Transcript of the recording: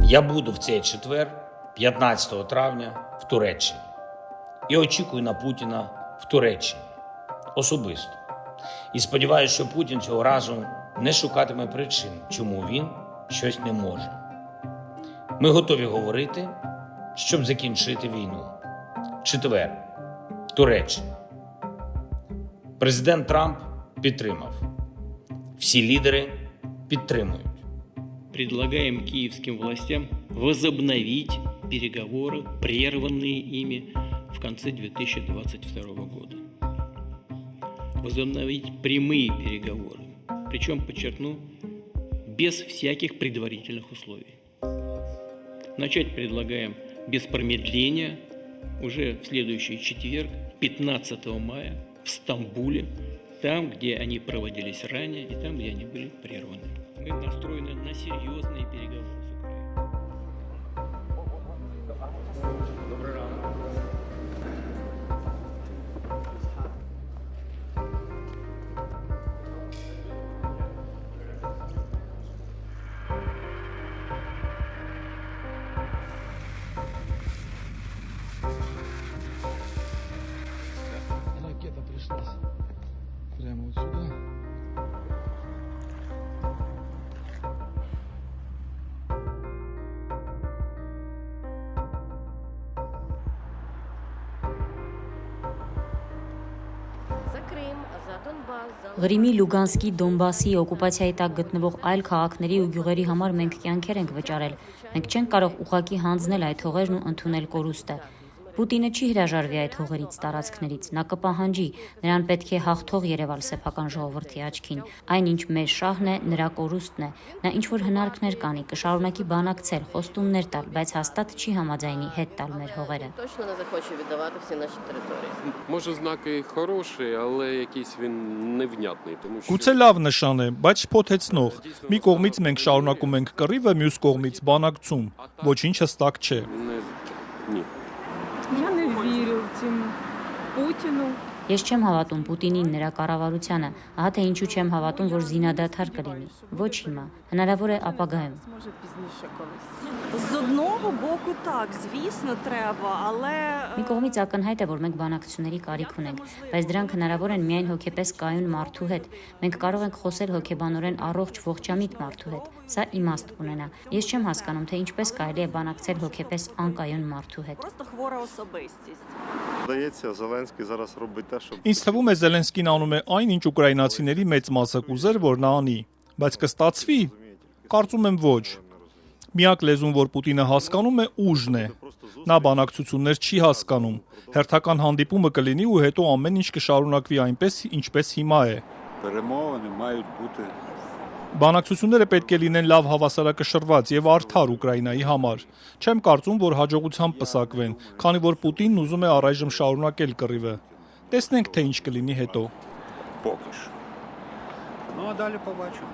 Я буду в цей четвер, 15 травня, в Туреччині. І очікую на Путіна в Туреччині. Особисто. І сподіваюся, що Путін цього разу не шукатиме причин, чому він щось не може. Ми готові говорити, щоб закінчити війну. Четвер. Туреччина. Президент Трамп підтримав. Всі лідери підтримують. Предлагаем киевским властям возобновить переговоры, прерванные ими в конце 2022 года. Возобновить прямые переговоры, причем, подчеркну, без всяких предварительных условий. Начать предлагаем без промедления уже в следующий четверг, 15 мая, в Стамбуле, там, где они проводились ранее и там, где они были прерваны. Мы настроены на серьезные переговоры с Украиной. Добрый ранок. Ракета пришлась прямо вот сюда. Ղրիմի, Լուգանսկի, Դոնբասի օկուպացիայի տակ գտնվող այլ քաղաքների ու գյուղերի համար մենք կյանքեր ենք վճարել։ Մենք չենք կարող ուղղակի հանձնել այդ հողերն ու ընդունել կորուստը։ Պուտինը չի հրաժարվի այդ հողերից, տարածքներից, նա կպահանջի, նրան պետք է հաղթող երևալ սեփական ժողովրդի աչքին, այն ինչ մեր շահն է, նրա կորուստն է, նա ինչ-որ հնարքներ կանի, կշարունակի բանակցել, խոստումներ տալ, բայց հաստատ չի համաձայնի հետ տալ մեր հողերը։ Точно не захоче віддавати всі наші території. Може, знаки хороші, але якийсь він невнятний, тому що Գուցե լավ նշան է, բայց շփոթեցնող։ Մի կողմից մենք շարունակում ենք կռիվը, մյուս կողմից բանակցում։ Ոչինչ հստակ չէ։ ні. Я не вірю в цьому Путіну. Ես չեմ հավատում Պուտինին, նրա կառավարությանը, ահա թե ինչու չեմ հավատում, որ զինադադար կլինի։ Ոչ հիմա, հնարավոր է ապագայում։ Може пізніше колись. З одного боку так, звісно, треба, але Մի կողմից ակնհայտ է, որ մենք բանակցությունների կարիք ունենք, բայց դրանք հնարավոր են միայն հոգեպես կայուն մարդու հետ։ Մենք կարող ենք խոսել հոգեբանորեն առողջ ողջամիտ մարդու հետ։ Սա իմաստ կունենա։ Ես չեմ հասկանում, թե ինչպես կարելի է բանակցել հոգեպես անկայուն մարդու հետ։ просто хвора особистість. Здається, Зеленський зараз робить те, що Ինձ թվում է Զելենսկին անում է այն, ինչ ուկրաինացիների մեծ մասը կուզեր, որ նա անի, բայց կստացվի։ Կարծում եմ ոչ։ Միակ լեզուն, որ Պուտինը հասկանում է, ուժն է։ Նա բանակցություններ չի հասկանում։ Հերթական հանդիպումը կլինի ու հետո ամեն ինչ կշարունակվի այնպես, ինչպես հիմա է։ перемовини мають бути Բանակցությունները պետք է լինեն լավ հավասարակշռված եւ արդար Ուկրաինայի համար։ Չեմ կարծում, որ հաջողությամբ պսակվեն, քանի որ Պուտինն ուզում է առայժմ շարունակել կռիվը։ Տեսնենք, թե ինչ կլինի հետո։ поки що. Ну а далі побачимо.